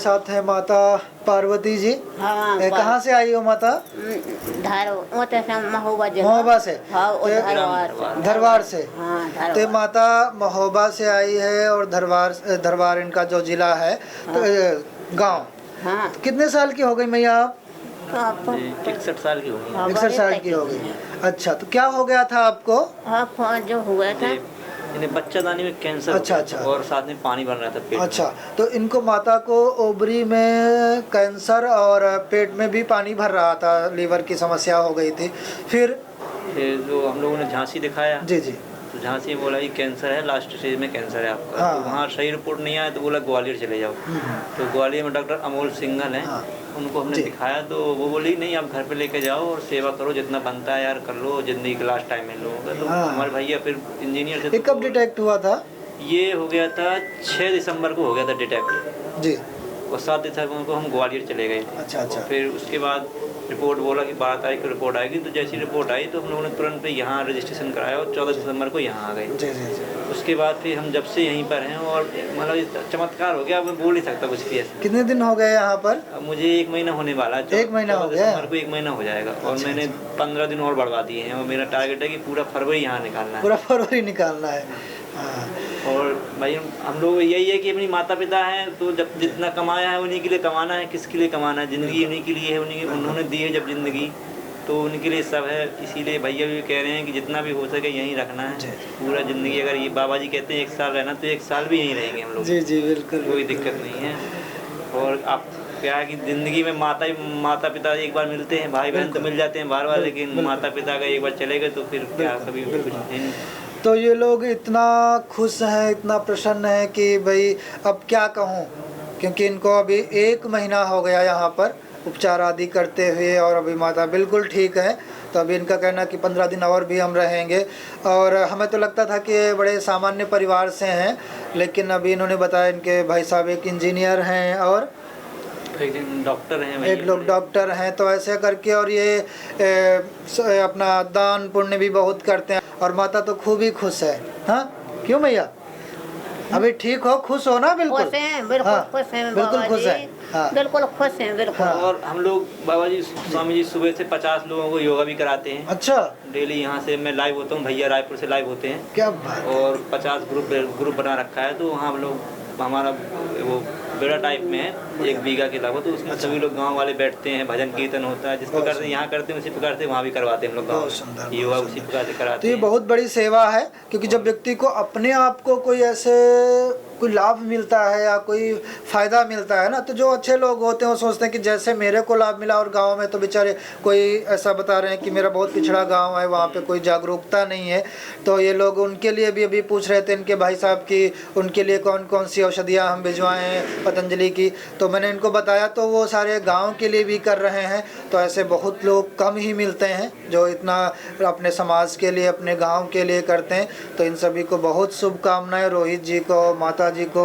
साथ हैं माता पार्वती जी। हाँ, कहाँ से आई हो माता? महोबा से। धरवार से। हाँ, तो माता महोबा से आई है और धरवार इनका जो जिला है, तो गांव। हाँ। तो कितने साल की हो गई मैया आप? 61 साल की हो गई। 61 साल की हो गई। अच्छा, तो क्या हो गया था आपको? जो हुआ था इन्हें बच्चादानी में कैंसर अच्छा, हो गया था और साथ में पानी बन रहा था पेट में। अच्छा, तो इनको माता को ओवरी में कैंसर और पेट में भी पानी भर रहा था, लीवर की समस्या हो गई थी। फिर जो हम लोगों ने झांसी दिखाया, जी जी, तो झांसी में बोला कि कैंसर है, लास्ट स्टेज में कैंसर है आपका। हाँ, तो वहाँ सही रिपोर्ट नहीं आया तो बोला ग्वालियर चले जाओ। तो ग्वालियर में डॉक्टर अमोल सिंघल हैं, हाँ, उनको हमने जी। दिखाया तो वो बोली नहीं, आप घर पे लेके जाओ और सेवा करो, जितना बनता है यार कर लो, जिंदगी के लास्ट टाइम में लोगों का। तो हाँ। हमारे भैया फिर इंजीनियर ये से, कब डिटेक्ट हुआ था? ये हो गया था 6 दिसंबर को हो गया था डिटेक्ट, जी। और 7 दिसंबर को हम ग्वालियर चले गए। अच्छा अच्छा। और फिर उसके बाद रिपोर्ट बोला कि 12 तारीख को रिपोर्ट आएगी। तो जैसी रिपोर्ट आई तो हम लोगों ने तुरंत यहाँ रजिस्ट्रेशन कराया और 14 दिसंबर को यहाँ आ गए। जी जी जी। उसके बाद फिर हम जब से यहीं पर हैं, और मतलब चमत्कार हो गया, मैं बोल नहीं सकता कुछ भी ऐसा। कितने दिन हो गए यहाँ पर? अब मुझे 1 महीना होने वाला है। 1 महीना हो गया? दिसंबर को 1 महीना हो जाएगा। और अच्छा, मैंने 15 दिन और बढ़वा दिए हैं, और मेरा टारगेट है कि पूरा फरवरी यहाँ निकालना है। पूरा फरवरी निकालना है। हाँ। और भाई हम लोग यही है कि अपनी माता पिता हैं, तो जब जितना कमाया है उन्हीं के लिए कमाना है, किसके लिए कमाना है, ज़िंदगी उन्हीं के लिए है, उन्होंने दी है जब ज़िंदगी, तो उनके लिए सब है। इसीलिए भैया भी कह रहे हैं कि जितना भी हो सके यहीं रखना है पूरा ज़िंदगी। अगर ये बाबा जी कहते हैं 1 साल रहना, तो 1 साल भी यहीं रहेंगे हम लोग। जी जी बिल्कुल, कोई दिक्कत नहीं है। और आप क्या है कि ज़िंदगी में माता पिता एक बार मिलते हैं, भाई बहन तो मिल जाते हैं बार बार, लेकिन माता पिता का एक बार चले गए तो फिर क्या कभी कुछ नहीं। तो ये लोग इतना खुश हैं, इतना प्रसन्न हैं कि भाई अब क्या कहूँ, क्योंकि इनको अभी 1 महीना हो गया यहाँ पर उपचार आदि करते हुए, और अभी माता बिल्कुल ठीक है। तो अभी इनका कहना कि 15 दिन और भी हम रहेंगे। और हमें तो लगता था कि ये बड़े सामान्य परिवार से हैं, लेकिन अभी इन्होंने बताया इनके भाई साहब एक इंजीनियर हैं और एक डॉक्टर हैं, एक लोग डॉक्टर हैं। तो ऐसे करके, और ये अपना दान पुण्य भी बहुत करते हैं, और माता तो खूब ही खुश है। हाँ क्यों भैया, अभी ठीक हो, खुश हो ना? बिल्कुल खुश हैं, बिल्कुल हाँ, खुश हैं, बिल्कुल खुश है। हाँ। बिल्कुल खुश हैं, बिल्कुल। हाँ। और हम लोग बाबा जी स्वामी जी सुबह से 50 लोगों को योगा भी कराते हैं। अच्छा, डेली यहाँ से मैं लाइव होता हूँ, भैया रायपुर से लाइव होते हैं। क्या बात। और 50 ग्रुप बना रखा है, तो वहाँ हम लोग, हमारा वो बेड़ा टाइप में है 1 बीघा के लगभग, तो उसमें सभी लोग गांव वाले बैठते हैं, भजन कीर्तन होता है, जिस प्रकार से यहाँ करते हैं उसी प्रकार से वहाँ भी करवाते हैं हम लोग गाँव में, योगा उसी प्रकार से कराते तो ये हैं। बहुत बड़ी सेवा है, क्योंकि जब व्यक्ति को अपने आप को कोई ऐसे कोई लाभ मिलता है या कोई फ़ायदा मिलता है ना, तो जो अच्छे लोग होते हैं वो सोचते हैं कि जैसे मेरे को लाभ मिला। और गांव में तो बेचारे कोई ऐसा बता रहे हैं कि मेरा बहुत पिछड़ा गांव है, वहाँ पे कोई जागरूकता नहीं है। तो ये लोग उनके लिए भी अभी पूछ रहे थे इनके भाई साहब की उनके लिए कौन कौन सी औषधियाँ हम भिजवाएँ पतंजलि की। तो मैंने इनको बताया, तो वो सारे गाँव के लिए भी कर रहे हैं। तो ऐसे बहुत लोग कम ही मिलते हैं जो इतना अपने समाज के लिए, अपने गाँव के लिए करते हैं। तो इन सभी को बहुत शुभकामनाएँ, रोहित जी को, माता जी को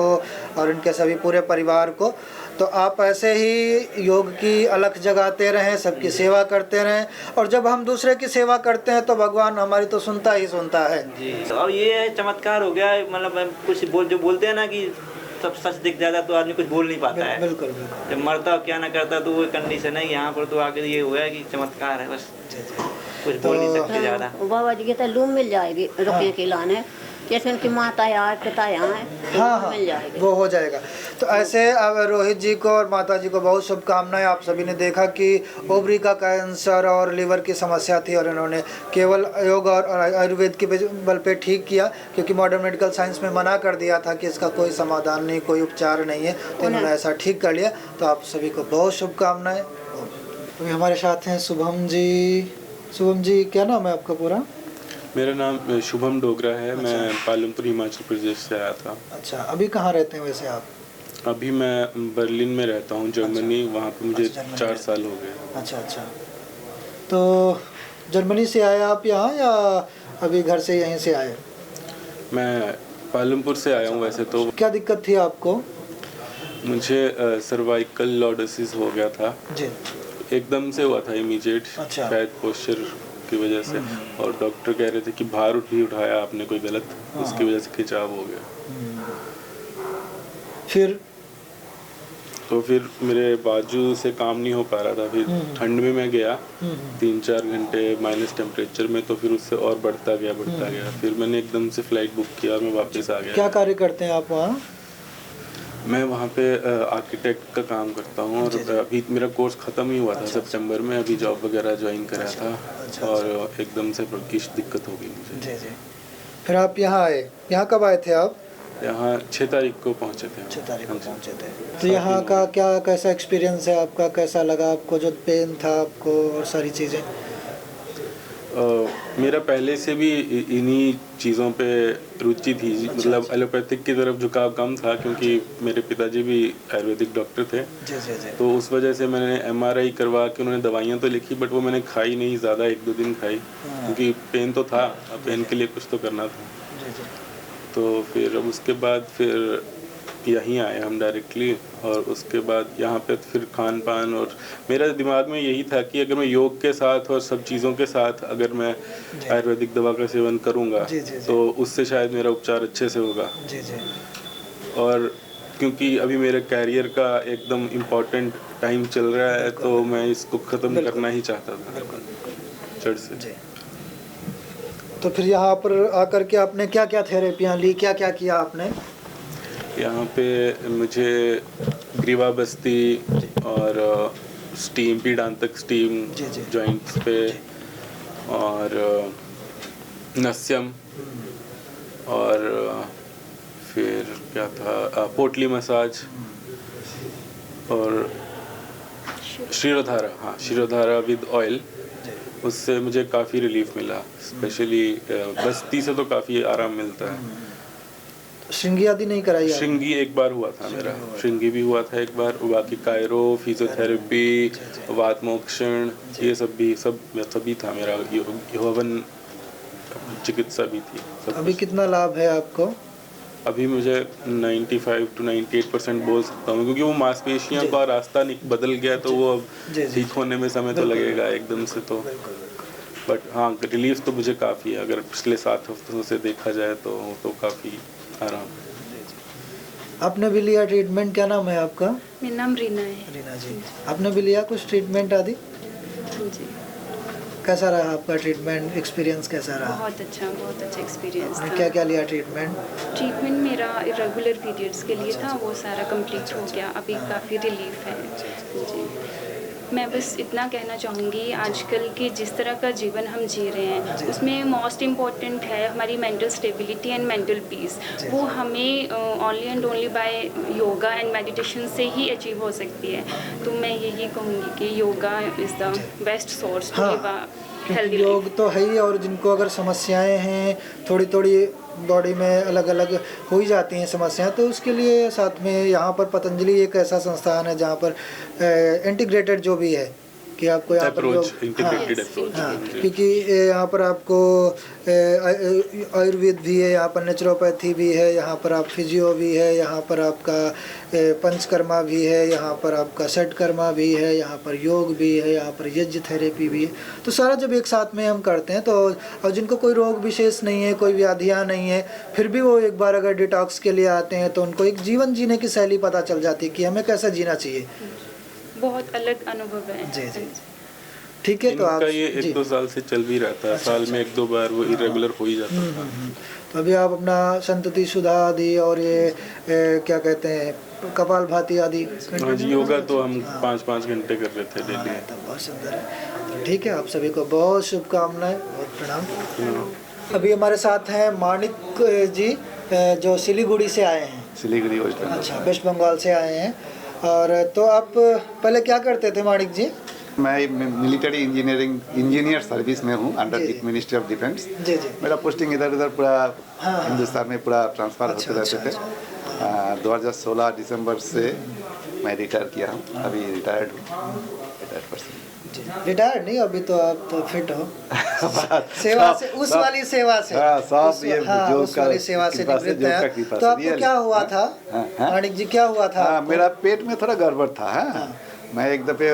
और इनके सभी पूरे परिवार को। तो आप ऐसे ही योग की अलख जगाते रहें, सबकी सेवा करते रहें, और जब हम दूसरे की सेवा करते हैं तो भगवान हमारी तो सुनता ही सुनता है जी। और ये है चमत्कार हो गया, मतलब कुछ जो बोलते हैं ना कि सब सच दिख जाता तो आदमी कुछ बोल नहीं पाता है। बिल्कुल बिल्कुल। जब मरता क्या ना करता तो वो कंडीशन है। यहाँ पर तो आगे ये हुआ है कि चमत्कार है, बस कुछ बोल नहीं सकते ज़्यादा। बाबा जी के तो लूम मिल जाएगी रुपये की लाने, जैसे उनकी माता यहाँ पिता यहाँ है, हाँ हाँ मिल जाएगी, वो हो जाएगा। तो ऐसे अब रोहित जी को और माता जी को बहुत शुभकामनाएं। आप सभी ने देखा कि ओवरी का कैंसर और लीवर की समस्या थी, और इन्होंने केवल योग और आयुर्वेद के बल पे ठीक किया, क्योंकि मॉडर्न मेडिकल साइंस में मना कर दिया था कि इसका कोई समाधान नहीं, कोई उपचार नहीं है। तो इन्होंने ऐसा ठीक कर लिया। तो आप सभी को बहुत शुभकामनाएँ। अभी हमारे साथ हैं शुभम जी। शुभम जी, क्या नाम है आपका पूरा? मेरा नाम शुभम डोगरा है। अच्छा। मैं पालमपुर हिमाचल प्रदेश से आया था। अच्छा, अभी कहाँ रहते हैं वैसे आप? अभी मैं बर्लिन में रहता हूँ, जर्मनी। वहाँ पे मुझे 4 साल हो गए। अच्छा अच्छा। तो जर्मनी से आए आप यहाँ, या अभी घर से यहीं से आए? मैं पालमपुर से आया हूँ वैसे तो। क्या दिक्कत थी आपको? मुझे सर्वाइकल लॉर्डोसिस हो गया था जी। एकदम से हुआ था, इमीडिएट। अच्छा। शायद पोस्चर की वजह से, और डॉक्टर कह रहे थे कि भार भी उठाया आपने कोई गलत, उसकी वजह से खिंचाव हो गया। तो फिर मेरे बाजू से काम नहीं हो पा रहा था। फिर ठंड में मैं गया 3-4 घंटे माइनस टेम्परेचर में, तो फिर उससे और बढ़ता गया। फिर मैंने एकदम से फ्लाइट बुक किया और मैं वापस आ गया। क्या कार्य करते हैं आप वहाँ? मैं वहाँ पे आर्किटेक्ट का काम करता हूँ और अभी मेरा कोर्स ख़त्म ही हुआ था सितंबर में। अभी जॉब वगैरह ज्वाइन करा था और एकदम से कुछ दिक्कत हो गई मुझे। जी जी। फिर आप यहाँ आए, यहाँ कब आए थे आप? यहाँ 6 तारीख को पहुँचे थे। 6 तारीख को पहुँचे थे। तो यहाँ का क्या कैसा एक्सपीरियंस है आपका? कैसा लगा आपको जो पेन था आपको और सारी चीज़ें? मेरा पहले से भी इन्हीं चीज़ों पे रुचि थी। मतलब एलोपैथिक की तरफ झुकाव कम था क्योंकि मेरे पिताजी भी आयुर्वेदिक डॉक्टर थे। जी जी जी। तो उस वजह से मैंने MRI करवा के, उन्होंने दवाइयाँ तो लिखी बट वो मैंने खाई नहीं ज़्यादा, 1-2 दिन खाई क्योंकि पेन तो था, पेन के लिए कुछ तो करना था। जी जी। तो फिर अब उसके बाद फिर यहीं आए हम डायरेक्टली, और उसके बाद यहाँ पे फिर खान पान, और मेरा दिमाग में यही था कि अगर मैं योग के साथ और सब चीज़ों के साथ अगर मैं आयुर्वेदिक दवा का सेवन करूँगा तो उससे शायद मेरा उपचार अच्छे से होगा। जी जी। और क्योंकि अभी मेरे कैरियर का एकदम इम्पोर्टेंट टाइम चल रहा है तो मैं इसको ख़त्म करना ही चाहता था जड़ से। जी। तो फिर यहाँ पर आकर के आपने क्या क्या थेरेपियाँ ली, क्या क्या किया आपने? यहाँ पे मुझे ग्रीवा बस्ती और स्टीम, पीडांतक स्टीम जॉइंट्स पे, और नस्यम, और फिर क्या था, पोटली मसाज और शिरोधारा। हाँ, शिरोधारा विद ऑयल, उससे मुझे काफ़ी रिलीफ मिला। स्पेशली बस्ती से तो काफ़ी आराम मिलता है। श्रृंगी आदि नहीं कराई आपने? श्रृंगी एक बार हुआ था मेरा, श्रृंगी भी हुआ था एक बार। बाकी कायरो, फिजियोथेरेपी, वात मोक्षण, ये सभी था मेरा। यौवन चिकित्सा भी थी। अभी कितना लाभ है आपको? अभी मुझे 95 to 98% बोल सकता हूँ क्योंकि वो मांसपेशियों का रास्ता बदल गया, तो वो अब ठीक होने में समय तो लगेगा एकदम से तो। बट हाँ, रिलीफ तो मुझे काफ़ी है। अगर पिछले 7 हफ्तों से देखा जाए तो काफ़ी आराम। आपने भी लिया ट्रीटमेंट? क्या नाम है आपका? मेरा नाम रीना है। रीना जी, आपने भी लिया कुछ ट्रीटमेंट आदि? जी। कैसा रहा आपका ट्रीटमेंट एक्सपीरियंस? कैसा रहा? बहुत अच्छा एक्सपीरियंस था। क्या क्या लिया ट्रीटमेंट? ट्रीटमेंट मेरा इरेगुलर पीरियड्स के लिए था, वो सारा कंप्लीट हो गया। अभी काफ़ी रिलीफ है। जी। मैं बस इतना कहना चाहूँगी, आजकल के जिस तरह का जीवन हम जी रहे हैं उसमें मोस्ट इम्पॉर्टेंट है हमारी mental stability and mental peace. वो हमें only and only by yoga and meditation से ही अचीव हो सकती है। तो मैं यही कहूँगी कि yoga is the best source to live a healthy life. योग तो है ही, और जिनको अगर समस्याएं हैं थोड़ी थोड़ी बॉडी में अलग अलग हो ही जाती हैं समस्याएं, तो उसके लिए साथ में यहाँ पर पतंजलि एक ऐसा संस्थान है जहाँ पर इंटीग्रेटेड जो भी है कि आपको यहाँ पर क्योंकि यहाँ पर आपको आयुर्वेद भी है, यहाँ पर नेचुरोपैथी भी है, यहाँ पर आप फिजियो भी है, यहाँ पर आपका पंचकर्मा भी है, यहाँ पर आपका षटकर्मा भी है, यहाँ पर योग भी है, यहाँ पर यज्ञ थेरेपी भी है। तो सारा जब एक साथ में हम करते हैं तो, और जिनको कोई रोग विशेष नहीं है, कोई व्याधियाँ नहीं है, फिर भी वो एक बार अगर डिटॉक्स के लिए आते हैं तो उनको एक जीवन जीने की शैली पता चल जाती है कि हमें कैसा जीना चाहिए। बहुत अलग अनुभव है। जी जी, ठीक है। तो आप ये 1-2 साल से चल भी रहता है। साल में 1-2 बार वो इरेगुलर हो ही जाता था। तो अभी आप अपना संतति सुधा आदि और ये क्या कहते हैं कपालभाति आदि? हाँ जी, योगा तो हम 5-5 घंटे कर रहे थे डेली। तो बहुत सुंदर है। तो ठीक है, आप सभी को बहुत शुभकामनाएं, बहुत प्रणाम। अभी हमारे साथ हैं माणिक जी जो सिलीगुड़ी से आए हैं। सिलीगुड़ी वेस्ट बंगाल। अच्छा, वेस्ट बंगाल से आए हैं। और तो आप पहले क्या करते थे माणिक जी? मैं मिलिट्री इंजीनियर सर्विस में हूँ अंडर मिनिस्ट्री ऑफ डिफेंस। जी जी। मेरा पोस्टिंग इधर उधर पूरा हिंदुस्तान में पूरा ट्रांसफ़र होते रहते थे। 2016 दिसंबर से मैं रिटायर किया हूँ। अभी रिटायर्ड हूँ, रिटायर्ड पर्सन। रिटायर्ड नहीं, अभी तो आप तो फिट हो सेवा से, उस वाली सेवा से। उस वाली सेवा से निवृत्त है। तो आपको क्या हुआ था माणिक जी, क्या हुआ था? मेरा पेट में थोड़ा गड़बड़ था। मैं एक दफ़े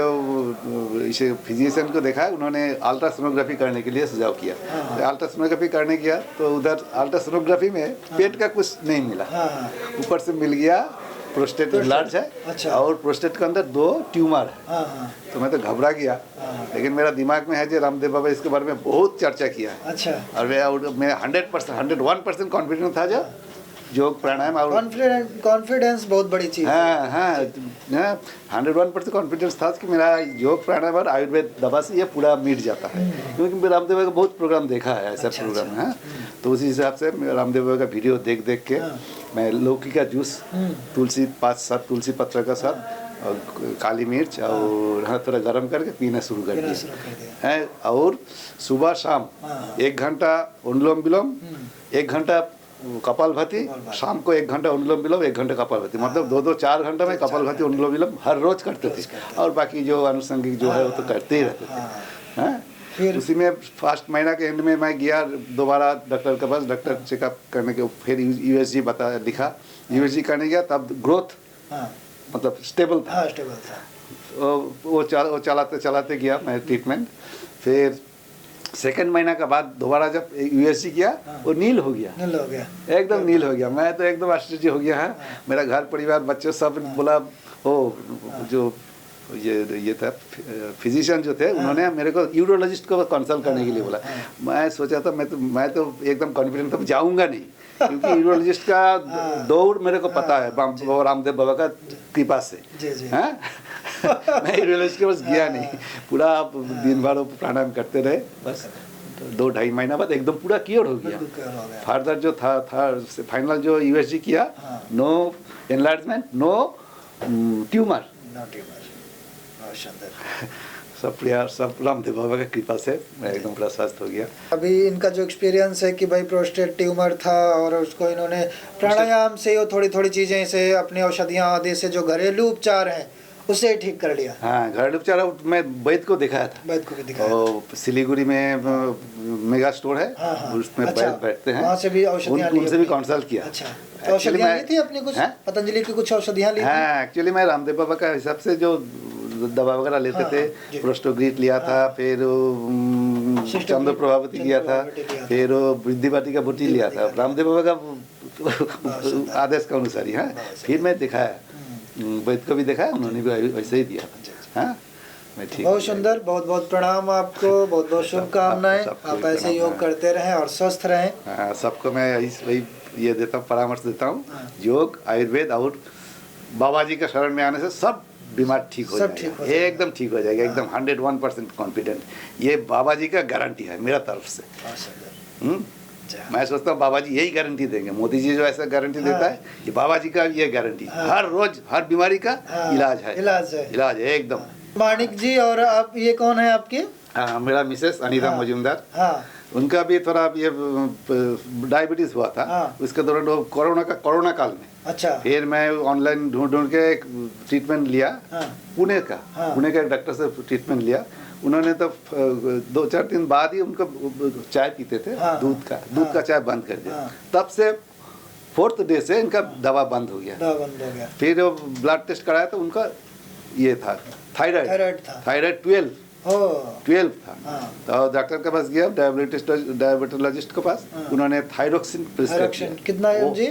इसे फिजिशियन को देखा, उन्होंने अल्ट्रासोनोग्राफी करने के लिए सुझाव किया। तो अल्ट्रासोनोग्राफी करने गया तो उधर अल्ट्रासोनोग्राफी में पेट का कुछ नहीं मिला, ऊपर से मिल गया प्रोस्टेट लार्ज है अच्छा। और प्रोस्टेट के अंदर 2 ट्यूमर है। हाँ हाँ तो मैं तो घबरा गया, लेकिन मेरा दिमाग में है जो रामदेव बाबा इसके बारे में बहुत चर्चा किया है अच्छा। और मैं 101% कॉन्फिडेंट था जो योग प्राणायाम और कॉन्फिडेंस बहुत बड़ी चीज़ है। हाँ हाँ 101% कॉन्फिडेंस था कि मेरा योग प्राणायाम और आयुर्वेद दवा से ये पूरा मिट जाता है, क्योंकि मैं रामदेव बाबा का बहुत प्रोग्राम देखा है, ऐसा प्रोग्राम है। तो उसी हिसाब से मैं रामदेव बाबा का वीडियो देख के मैं लौकी का जूस, तुलसी 5-7 तुलसी पत्र का साथ और काली मिर्च और थोड़ा गर्म करके पीना शुरू कर दिया है। और सुबह शाम 1 घंटा अनुलोम विलोम, 1 घंटा कपालभाति, शाम को 1 घंटा अनुलोम विलोम, 1 घंटा कपालभाति, मतलब 2-4 घंटा में कपालभाति अनुलोम विलोम हर रोज करते थे। और बाकी जो अनुषंगिक जो है वो तो करते ही रहते थे। हैं फिर उसी में फर्स्ट महीना के एंड में मैं गया दोबारा डॉक्टर के पास, डॉक्टर चेकअप करने के फिर यूएसजी लिखा, यूएसजी करने गया तब ग्रोथ मतलब स्टेबल था। स्टेबल था। वो चलाते गया मैं ट्रीटमेंट। फिर सेकंड महीना के बाद दोबारा जब यूएसजी किया वो नील हो गया, एकदम नील हो गया। मैं तो एकदम आश्चर्य हो गया है। मेरा घर परिवार बच्चे सब बोला, ओ जो ये था फिजिशियन जो थे उन्होंने मेरे को यूरोलॉजिस्ट को कंसल्ट करने के लिए बोला। मैं सोचा था मैं तो एकदम कॉन्फिडेंट था, जाऊंगा नहीं, क्योंकि यूरोलॉजिस्ट का दौर मेरे को पता है रामदेव बाबा का कृपा से। हैं मैं यूरोलॉजिस्ट के पास गया नहीं, पूरा दिन भर प्राणायाम करते रहे, बस 2-2.5 महीना बाद एकदम पूरा क्योर हो गया। फर्दर जो था फाइनल जो यूएसजी किया, नो एनलार्जमेंट, नो ट्यूमर, सब रामदेव बाबा की कृपा से मैं एकदम पूरा स्वस्थ हो गया। अभी इनका जो एक्सपीरियंस है कि भाई प्रोस्टेट ट्यूमर था और उसको इन्होंने प्राणायाम से और थोड़ी थोड़ी चीज़ें से अपनी औषधियाँ आदि से जो घरेलू उपचार हैं उसे ठीक कर लिया। हाँ घरेलू उपचार मैं वैद्य को दिखाया था, वैद्य को भी दिखाया। और सिलीगुड़ी में मेगा स्टोर है, उसमें बैठते हैं, वहाँ से भी औषधियाँ ली, उनसे भी कंसल्ट किया। अच्छा तो औषधियाँ ली थी अपनी कुछ, पतंजलि की कुछ औषधियाँ ली थी? हाँ एक्चुअली मैं रामदेव बाबा का हिसाब से जो दवा वगैरह लेते थे, प्रोस्टोग्रीट लिया था, फिर चंद्र प्रभावती लिया था, फिर वृद्धिवाटी का बूटी लिया था, रामदेव बाबा का आदेश के अनुसार ही। हाँ फिर मैं दिखाया, वैद्य को भी दिखाया, उन्होंने भी वैसे ही दिया। हाँ मैं ठीक। बहुत सुंदर, बहुत बहुत प्रणाम आपको, बहुत बहुत शुभकामनाएं। आप ऐसे योग करते रहें और स्वस्थ रहें। हाँ सबको मैं वही ये देता हूँ, परामर्श देता हूँ, योग आयुर्वेद और बाबा जी का शरण में आने से सब बीमार ठीक हो जाएगा, एकदम ठीक हो जाएगा, एकदम 101% कॉन्फिडेंट। ये बाबा जी का गारंटी है मेरा तरफ से। मैं सोचता हूँ बाबा जी यही गारंटी देंगे, मोदी जी जो ऐसा गारंटी देता है, ये बाबा जी का ये गारंटी, हर रोज हर बीमारी का इलाज है एकदम। माणिक जी, और आप ये कौन है आपके? हाँ मेरा मिसेस अनीता मजूमदार। उनका भी थोड़ा ये डायबिटीज हुआ था, उसके दौरान वो कोरोना काल में। अच्छा। फिर मैं ऑनलाइन ढूंढ के एक ट्रीटमेंट लिया, पुणे का एक डॉक्टर से ट्रीटमेंट लिया। उन्होंने तो 2-4 दिन बाद ही उनको चाय पीते थे, दूध का चाय बंद कर दिया। तब से 4th डे से इनका दवा बंद हो गया। फिर ब्लड टेस्ट कराया तो उनका ये था थायराइड 12 था। तो डॉक्टर के पास गया, डायबिटोलॉजिस्ट के पास, उन्होंने थायरोक्सिन प्रिस्क्राइब किया। कितना एमजी?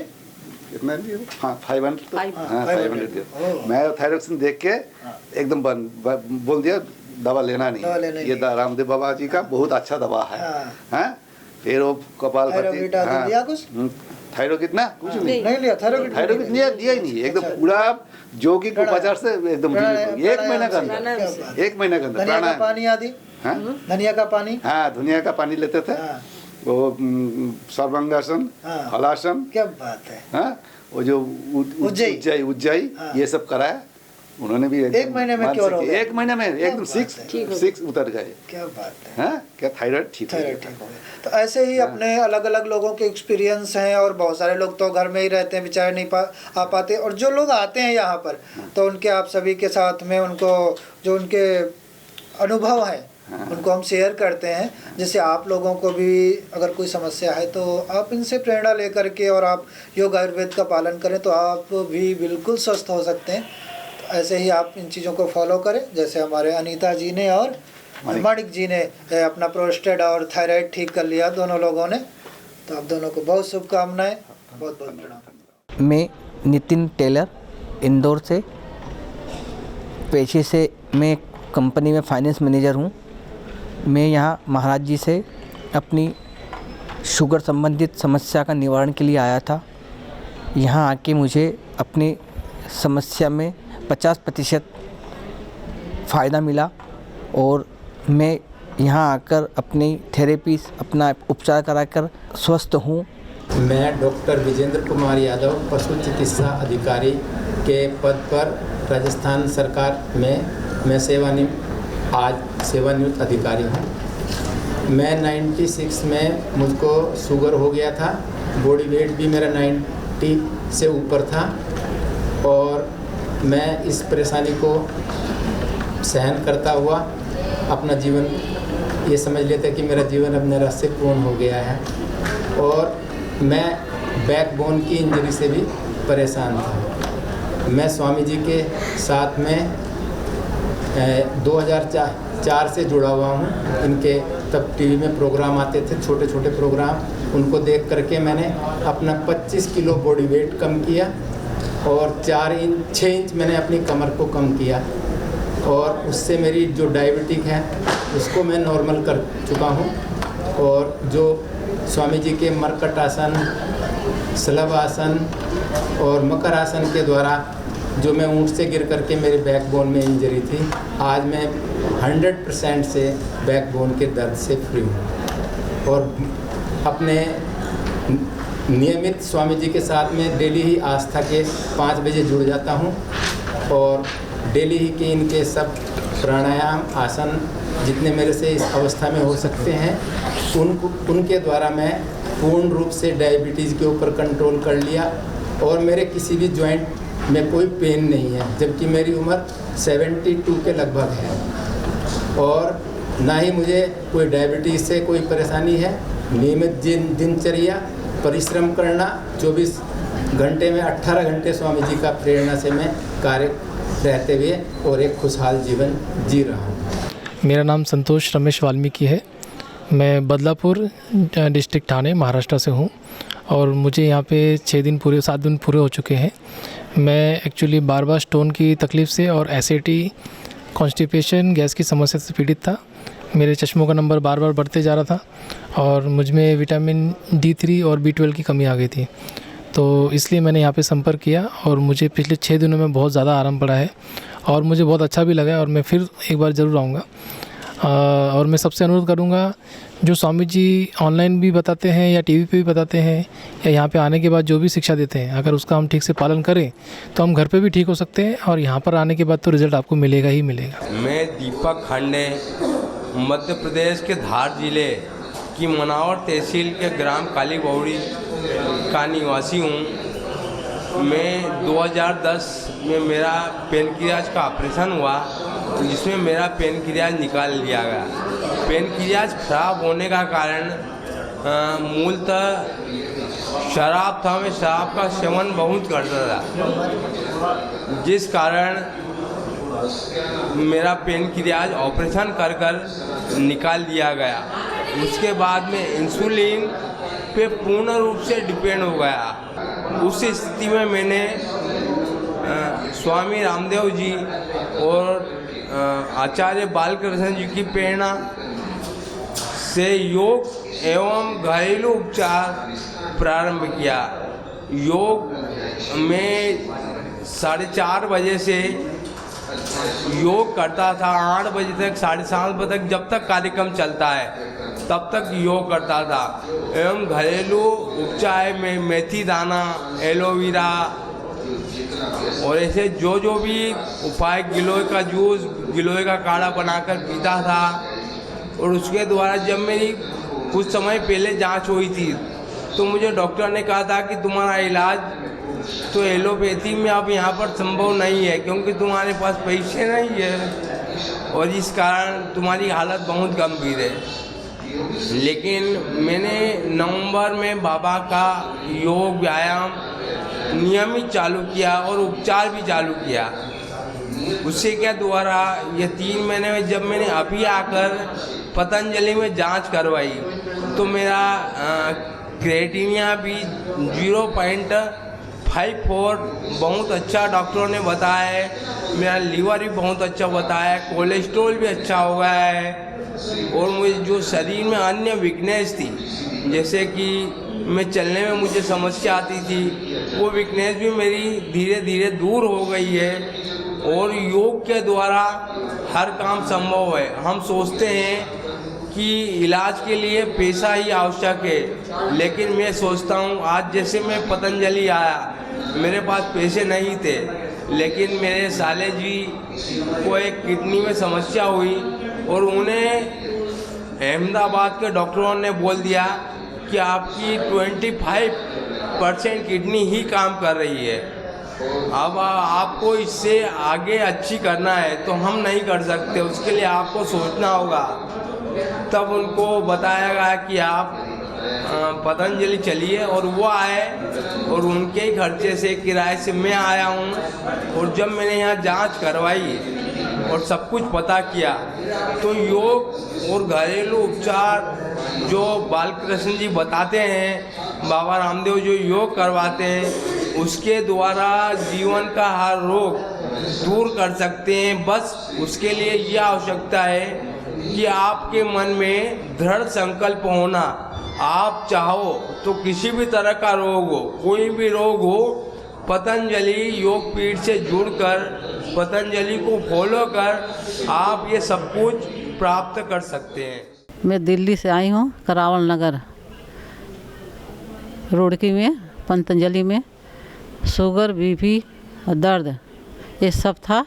कितना दिया? हाँ 500। हाँ 500 दिया। मैं थायरोक्सिन देख के एकदम बोल दिया दवा लेना नहीं, ये रामदेव बाबा जी का बहुत अच्छा दवा है। हाँ फिर वो कपालभाति, थायरो कितना कुछ नहीं लिया, थायरोइड दिया ही नहीं, एकदम पूरा जोगिक उपचार से एकदम 1 महीना के अंदर धनिया का पानी आदि, धनिया का पानी, हाँ धनिया का पानी लेते थे, वो सर्वांगासन, हलासन, क्या बात है। हाँ वो जो उज्जई ये सब कराया उन्होंने भी। 1 महीने में क्योर हो गया? 1 महीने में एकदम 6 उतर गए। क्या बात है। हाँ क्या थायराइड ठीक हो गया। तो ऐसे ही अपने अलग अलग लोगों के एक्सपीरियंस हैं, और बहुत सारे लोग तो घर में ही रहते हैं, बेचारे नहीं आ पाते, और जो लोग आते हैं यहाँ पर तो उनके आप सभी के साथ में उनको जो उनके अनुभव हैं उनको हम शेयर करते हैं, जिससे आप लोगों को भी अगर कोई समस्या है तो आप इनसे प्रेरणा लेकर के और आप योग आयुर्वेद का पालन करें तो आप भी बिल्कुल स्वस्थ हो सकते हैं। तो ऐसे ही आप इन चीज़ों को फॉलो करें, जैसे हमारे अनीता जी ने और माणिक जी ने अपना प्रोस्टेट और थायराइड ठीक कर लिया, दोनों लोगों ने। तो आप दोनों को बहुत शुभकामनाएं, बहुत बहुत प्रणाम। मैं नितिन टेलर, इंदौर से। पेशे से मैं कंपनी में फाइनेंस मैनेजर हूँ। मैं यहाँ महाराज जी से अपनी शुगर संबंधित समस्या का निवारण के लिए आया था। यहाँ आके मुझे अपनी समस्या में 50% फ़ायदा मिला और मैं यहाँ आकर अपनी थेरेपी, अपना उपचार कराकर स्वस्थ हूँ। मैं डॉक्टर विजेंद्र कुमार यादव, पशु चिकित्सा अधिकारी के पद पर राजस्थान सरकार में मैं सेवानिवृत्त अधिकारी हूँ। मैं 96 में मुझको शुगर हो गया था। बॉडी वेट भी मेरा 90 से ऊपर था और मैं इस परेशानी को सहन करता हुआ अपना जीवन, ये समझ लेते कि मेरा जीवन अब नैराश्य पूर्ण हो गया है। और मैं बैकबोन की इंजरी से भी परेशान था। मैं स्वामी जी के साथ में 2004 से जुड़ा हुआ हूँ। इनके तब टीवी में प्रोग्राम आते थे, छोटे छोटे प्रोग्राम, उनको देख करके मैंने अपना 25 किलो बॉडी वेट कम किया और 6 इंच मैंने अपनी कमर को कम किया और उससे मेरी जो डायबिटिक है उसको मैं नॉर्मल कर चुका हूँ। और जो स्वामी जी के मरकट आसन, सलभ आसन और मकर आसन के द्वारा जो मैं ऊँट से गिर करके मेरे बैकबोन में इंजरी थी, आज मैं 100% से बैकबोन के दर्द से फ्री हूँ। और अपने नियमित स्वामी जी के साथ में डेली ही आस्था के 5 बजे जुड़ जाता हूँ और डेली ही के इनके सब प्राणायाम, आसन जितने मेरे से इस अवस्था में हो सकते हैं उनके द्वारा मैं पूर्ण रूप से डायबिटीज़ के ऊपर कंट्रोल कर लिया और मेरे किसी भी जॉइंट में कोई पेन नहीं है, जबकि मेरी उम्र 72 के लगभग है और ना ही मुझे कोई डायबिटीज़ से कोई परेशानी है। नियमित दिनचर्या, परिश्रम करना, 24 घंटे में 18 घंटे स्वामी जी का प्रेरणा से मैं कार्य रहते हुए और एक खुशहाल जीवन जी रहा हूँ। मेरा नाम संतोष रमेश वाल्मीकि है। मैं बदलापुर डिस्ट्रिक्ट ठाणे महाराष्ट्र से हूँ और मुझे यहाँ पे 7 दिन पूरे हो चुके हैं। मैं एक्चुअली बार स्टोन की तकलीफ़ से और एसिडिटी, कॉन्स्टिपेशन, गैस की समस्या से पीड़ित था। मेरे चश्मों का नंबर बार बढ़ते जा रहा था और मुझ में विटामिन D3 और B12 की कमी आ गई थी। तो इसलिए मैंने यहाँ पे संपर्क किया और मुझे पिछले 6 दिनों में बहुत ज़्यादा आराम पड़ा है और मुझे बहुत अच्छा भी लगा है और मैं फिर एक बार ज़रूर आऊँगा। और मैं सबसे अनुरोध करूँगा, जो स्वामी जी ऑनलाइन भी बताते हैं या टीवी पे भी बताते हैं या यहाँ पे आने के बाद जो भी शिक्षा देते हैं, अगर उसका हम ठीक से पालन करें तो हम घर पे भी ठीक हो सकते हैं और यहाँ पर आने के बाद तो रिज़ल्ट आपको मिलेगा ही मिलेगा। मैं दीपक खांडे मध्य प्रदेश के धार जिले की मनावर तहसील के ग्राम काली बौड़ी का निवासी हूँ। मैं 2010 में मेरा पेनक्रियाज का ऑपरेशन हुआ जिसमें मेरा पेनक्रियाज निकाल लिया गया। पेनक्रियाज खराब होने का कारण मूलतः शराब था। मैं शराब का सेवन बहुत करता था, जिस कारण मेरा पेनक्रियाज ऑपरेशन कर निकाल दिया गया। उसके बाद में इंसुलिन पे पूर्ण रूप से डिपेंड हो गया। उस स्थिति में मैंने स्वामी रामदेव जी और आचार्य बालकृष्ण जी की प्रेरणा से योग एवं घरेलू उपचार प्रारंभ किया। योग में 4:30 बजे से योग करता था, 8 बजे तक, 7:30 बजे तक, जब तक कार्यक्रम चलता है तब तक योग करता था। एवं घरेलू उपचार में मेथी दाना, एलोवेरा और ऐसे जो भी उपाय, गिलोय का जूस, गिलोय का काढ़ा बनाकर पीता था। और उसके द्वारा जब मेरी कुछ समय पहले जांच हुई थी तो मुझे डॉक्टर ने कहा था कि तुम्हारा इलाज तो एलोपैथी में अब यहाँ पर संभव नहीं है, क्योंकि तुम्हारे पास पैसे नहीं है और इस कारण तुम्हारी हालत बहुत गंभीर है। लेकिन मैंने नवंबर में बाबा का योग व्यायाम नियमित चालू किया और उपचार भी चालू किया। उससे क्या द्वारा ये 3 महीने में जब मैंने अभी आकर पतंजलि में जांच करवाई तो मेरा क्रिएटिनिया भी 5/4 बहुत अच्छा डॉक्टरों ने बताया है। मेरा लीवर भी बहुत अच्छा बताया है, कोलेस्ट्रॉल भी अच्छा हो गया है। और मुझे जो शरीर में अन्य वीकनेस थी, जैसे कि मैं चलने में मुझे समस्या आती थी, वो वीकनेस भी मेरी धीरे धीरे दूर हो गई है। और योग के द्वारा हर काम संभव है। हम सोचते हैं कि इलाज के लिए पैसा ही आवश्यक है, लेकिन मैं सोचता हूँ आज जैसे मैं पतंजलि आया, मेरे पास पैसे नहीं थे, लेकिन मेरे साले जी को एक किडनी में समस्या हुई और उन्हें अहमदाबाद के डॉक्टरों ने बोल दिया कि आपकी 25% किडनी ही काम कर रही है। अब आपको इससे आगे अच्छी करना है तो हम नहीं कर सकते, उसके लिए आपको सोचना होगा। तब उनको बताया गया कि आप पतंजलि चलिए, और वो आए और उनके ही खर्चे से किराए से मैं आया हूँ। और जब मैंने यहाँ जांच करवाई और सब कुछ पता किया तो योग और घरेलू उपचार जो बालकृष्ण जी बताते हैं, बाबा रामदेव जो योग करवाते हैं, उसके द्वारा जीवन का हर रोग दूर कर सकते हैं। बस उसके लिए यह आवश्यकता है कि आपके मन में दृढ़ संकल्प होना। आप चाहो तो किसी भी तरह का रोग हो, कोई भी रोग हो, पतंजलि योग पीठ से जुड़कर पतंजलि को फॉलो कर आप ये सब कुछ प्राप्त कर सकते हैं। मैं दिल्ली से आई हूँ, करावल नगर रुड़की में पतंजलि में शुगर, बीपी और दर्द ये सब था।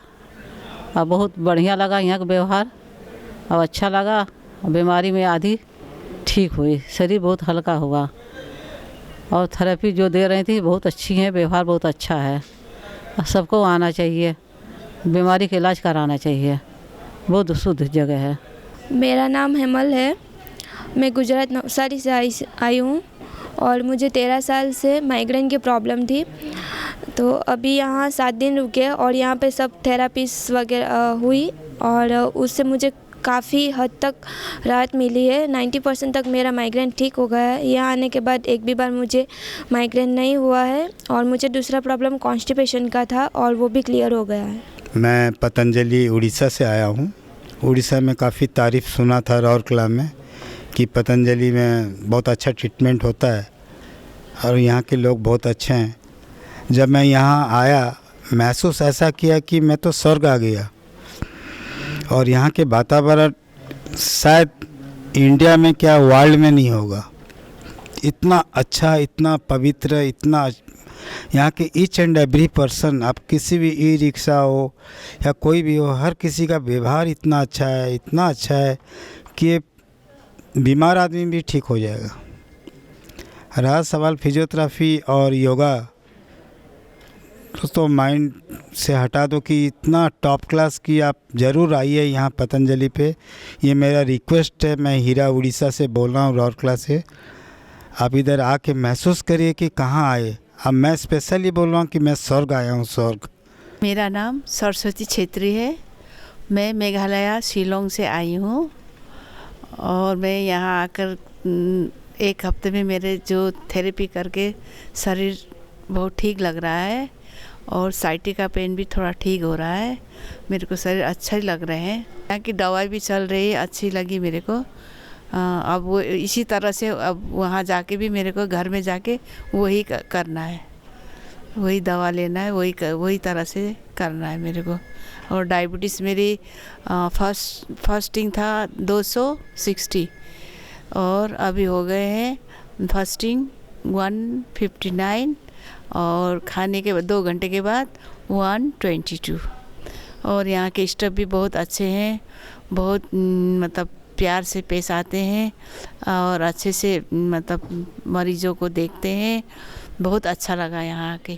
और बहुत बढ़िया लगा यहाँ का व्यवहार, और अच्छा लगा। बीमारी में आधी ठीक हुई, शरीर बहुत हल्का हुआ। और थेरेपी जो दे रही थी बहुत अच्छी है, व्यवहार बहुत अच्छा है। सबको आना चाहिए, बीमारी का इलाज कराना चाहिए, बहुत शुद्ध जगह है। मेरा नाम हेमल है, मैं गुजरात नवसारी से आई हूँ और मुझे 13 साल से माइग्रेन की प्रॉब्लम थी। तो अभी यहाँ 7 दिन रुके और यहाँ पे सब थेरापीज वगैरह हुई और उससे मुझे काफ़ी हद तक राहत मिली है। 90% तक मेरा माइग्रेन ठीक हो गया है। यहाँ आने के बाद एक भी बार मुझे माइग्रेन नहीं हुआ है। और मुझे दूसरा प्रॉब्लम कॉन्स्टिपेशन का था और वो भी क्लियर हो गया है। मैं पतंजलि उड़ीसा से आया हूँ। उड़ीसा में काफ़ी तारीफ़ सुना था राउरकेला में कि पतंजलि में बहुत अच्छा ट्रीटमेंट होता है और यहाँ के लोग बहुत अच्छे हैं। जब मैं यहाँ आया महसूस ऐसा किया कि मैं तो स्वर्ग आ गया। और यहाँ के वातावरण शायद इंडिया में क्या वर्ल्ड में नहीं होगा, इतना अच्छा, इतना पवित्र, इतना यहाँ के ईच एंड एवरी पर्सन, आप किसी भी ई रिक्शा हो या कोई भी हो, हर किसी का व्यवहार इतना अच्छा है, इतना अच्छा है कि बीमार आदमी भी ठीक हो जाएगा। रहा सवाल फिजियोथेरेपी और योगा, तो माइंड से हटा दो कि इतना टॉप क्लास की आप ज़रूर आइए यहाँ पतंजलि पे। ये मेरा रिक्वेस्ट है। मैं हीरा उड़ीसा से बोल रहा हूँ, राउरकेला से। आप इधर आके महसूस करिए कि कहाँ आए। अब मैं स्पेशली बोल रहा हूँ कि मैं स्वर्ग आया हूँ, स्वर्ग। मेरा नाम सरस्वती छेत्री है। मैं मेघालय शिलोंग से आई हूँ और मैं यहाँ आकर 1 हफ्ते में मेरे जो थेरेपी करके शरीर बहुत ठीक लग रहा है और साइटिका पेन भी थोड़ा ठीक हो रहा है। मेरे को शरीर अच्छा ही लग रहे हैं। यहाँ की दवाई भी चल रही है, अच्छी लगी मेरे को। अब वो इसी तरह से अब वहाँ जाके भी मेरे को घर में जाके वही करना है, वही दवा लेना है, वही तरह से करना है मेरे को। और डायबिटीज़ मेरी फास्टिंग था 260 और अभी हो गए हैं फास्टिंग 159 और खाने के 2 घंटे के बाद 122। और यहाँ के स्टाफ भी बहुत अच्छे हैं, बहुत मतलब प्यार से पेश आते हैं और अच्छे से मतलब मरीजों को देखते हैं। बहुत अच्छा लगा यहाँ आके।